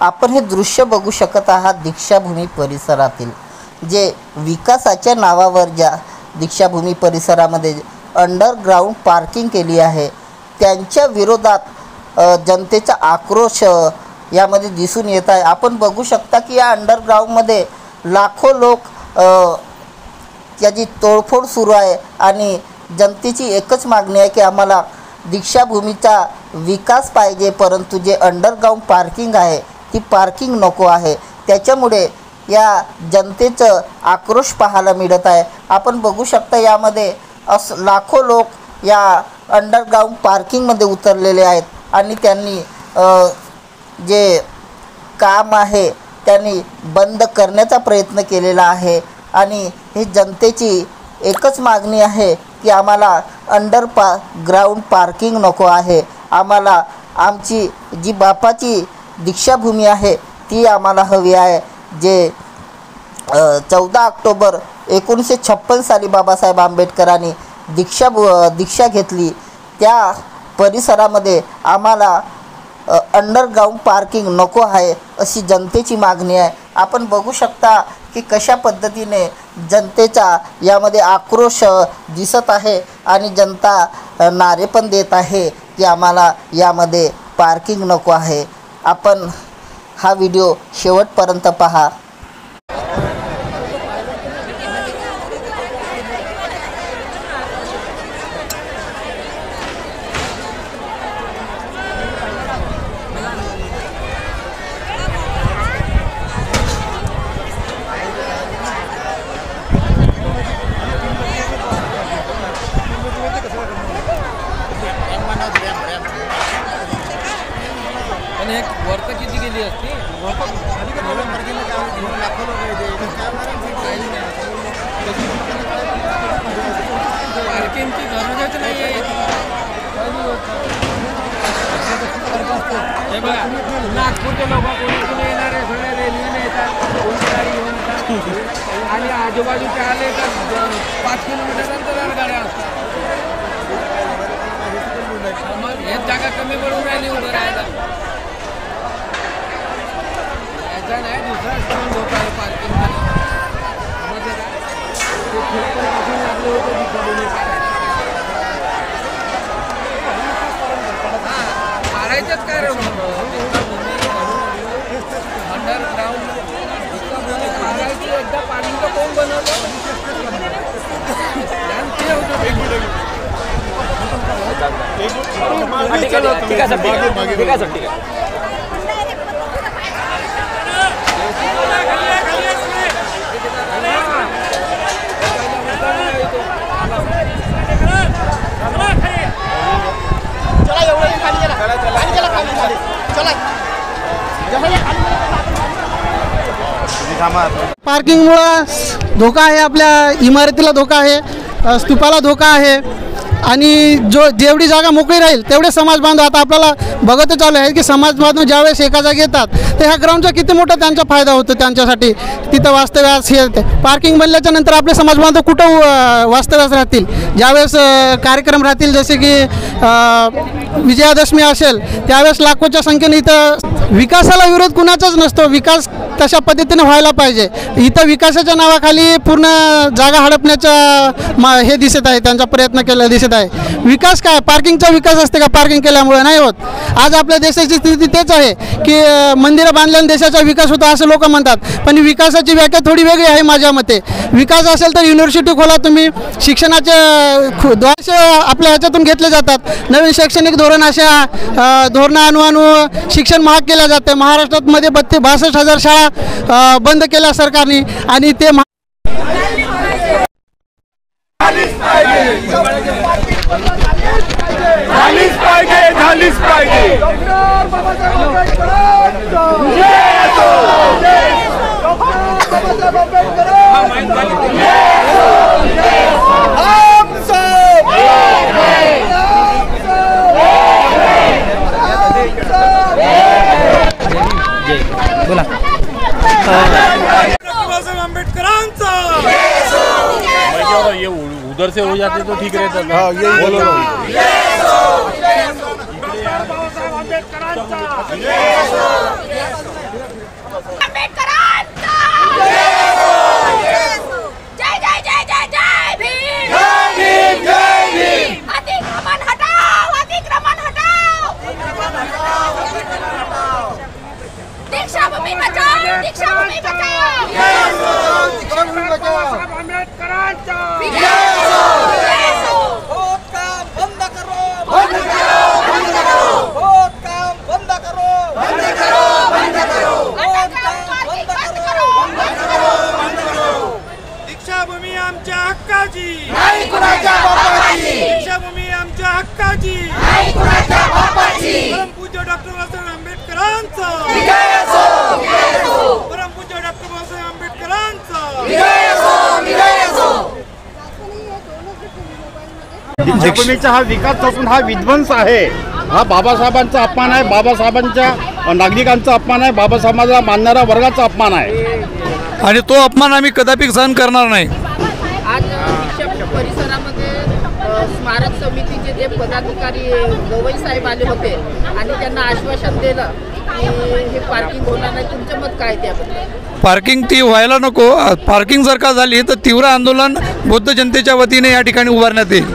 आपण हे दृश्य बघू शकत आहात दीक्षाभूमी परिसरातील, जे विकासाच्या नावावर ज्या दीक्षाभूमी परिसरामध्ये अंडरग्राऊंड पार्किंग केली आहे त्यांच्या विरोधात जनतेचा आक्रोश यामध्ये दिसून येत आहे। आपण बघू शकता की या अंडरग्राऊंडमध्ये लाखो लोक याची तोडफोड सुरू आहे आणि जनतेची एकच मागणी आहे की आम्हाला दीक्षाभूमीचा विकास पाहिजे, परंतु जे अंडरग्राऊंड पार्किंग आहे ती पार्किंग नको आहे। त्याच्यामुळे या जनतेचं आक्रोश पाहायला मिळत आहे। आपण बघू शकता यामध्ये लाखो लोक या अंडरग्राऊंड पार्किंगमध्ये उतरलेले आहेत आणि त्यांनी जे काम आहे त्यांनी बंद करण्याचा प्रयत्न केलेला आहे आणि ही जनतेची एकच मागणी आहे की आम्हाला ग्राउंड पार्किंग नको आहे, आम्हाला आमची जी बापाची दीक्षाभूमी आहे ती आम्हाला हवी आहे। जे 14 ऑक्टोबर 1956 साली बाबासाहेब आंबेडकरांनी दीक्षा घेतली त्या परिसरामध्ये आम्हाला अंडरग्राऊंड पार्किंग नको आहे अशी जनतेची मागणी आहे। आपण बघू शकता की कशा पद्धतीने जनतेचा यामध्ये आक्रोश दिसत आहे आणि जनता नारे पण देत आहे की आम्हाला यामध्ये पार्किंग नको आहे। आपण हा व्हिडिओ शेवटपर्यंत पहा। एक वर्त किती गेली असती पार्किंगची गरजच नाही आहे। हे बघा नागपूरचे लोक कोणी येणार आहे, सगळे रेल्वेने येतात, कोणी गाडी घेऊन येतात आणि आजूबाजूचे आले तर 5 किलोमीटर अंतरावर गाड्या असतात। मग हेच जागा कमी पडून राहिली उभं राहायला। नाही दुसरा स्टॉल धोका आहे पार्किंग मारायचंच काय अंडरग्राऊंड मारायची एकदा पार्किंगचं कोण बनवलं ठीक आहे सर, ठीक आहे। पार्किंगमुळे धोका आहे, आपल्या इमारतीला धोका आहे, स्तूपाला धोका आहे आणि जेवढी जागा मोकळी राहील तेवढे समाज बांधव आता आपल्याला बघतच चालू आहे की समाज बांधव ज्यावेळेस एका जागी येतात तर ह्या ग्राउंडचा किती मोठा त्यांचा फायदा होतो त्यांच्यासाठी। तिथं वास्तव्यास हे पार्किंग बनल्याच्या नंतर आपले समाज बांधव कुठं वास्तव्यास राहतील, ज्यावेळेस कार्यक्रम राहतील जसे की विजयादशमी असेल त्यावेळेस लाखोच्या संख्येने इथं विकासाला विरोध कुणाचाच नसतो, विकास तशा पद्धतीने व्हायला पाहिजे। इथं विकासाच्या नावाखाली पूर्ण जागा हडपण्याचा हे दिसत आहे, त्यांचा प्रयत्न केलेला दिसत आहे। विकास काय, पार्किंगचा विकास असते का पार्किंग केल्यामुळे? नाही होत। आज आपल्या देशाची स्थिती तेच आहे की मंदिरं बांधल्याने देशाचा विकास होतो असं लोक म्हणतात, पण विकासाची व्याख्या थोडी वेगळी आहे माझ्या मते। विकास असेल तर युनिव्हर्सिटी खोला तुम्ही, शिक्षणाचे द्वारे आपल्या ह्याच्यातून घेतले जातात, नवीन शैक्षणिक धोरण अशा धोरणं आणू शिक्षण महाग केलं जातं। महाराष्ट्रात मध्ये 62,000 शाळा बंद केल्या सरकारने आणि ते बोला ये उधर से हो जाते तो ठीक रहता। हाँ यही बोलो। दीक्षाभूमी आमच्या हक्काची नाही कुणाच्या बापाची. दीक्षाभूमी आमच्या हक्काची नाही कुणाच्या बापाची. परमपूज्य डॉक्टर बाबासाहेब आंबेडकरांचा विजय असो, विजय असो. परमपूज्य डॉक्टर बाबासाहेब आंबेडकरांचा विजय असो, विजय असो. दीक्षाभूमीचा हा विकास असून हा विध्वंस आहे. हा बाबासाहेबांचा अपमान आहे, बाबासाहेबांच्या नागरिकांचा अपमान आहे, बाबासाहेबांना मानणारा वर्गाचा अपमान आहे आणि तो अपमान आम्ही कदापि सहन करणार नाही. आज दीक्षा परिसरामध्ये स्मारक समितीचे जे पदाधिकारी गवई साहेब आले होते आणि त्यांना आश्वासन दिलं की हे पार्किंग होणार नाही. तुमचं मत काय त्याबद्दल? पार्किंग ती व्हायला नको. पार्किंग जर का झाली तर तीव्र आंदोलन बौद्ध जनतेच्या वतीने या ठिकाणी उभारण्यात येईल.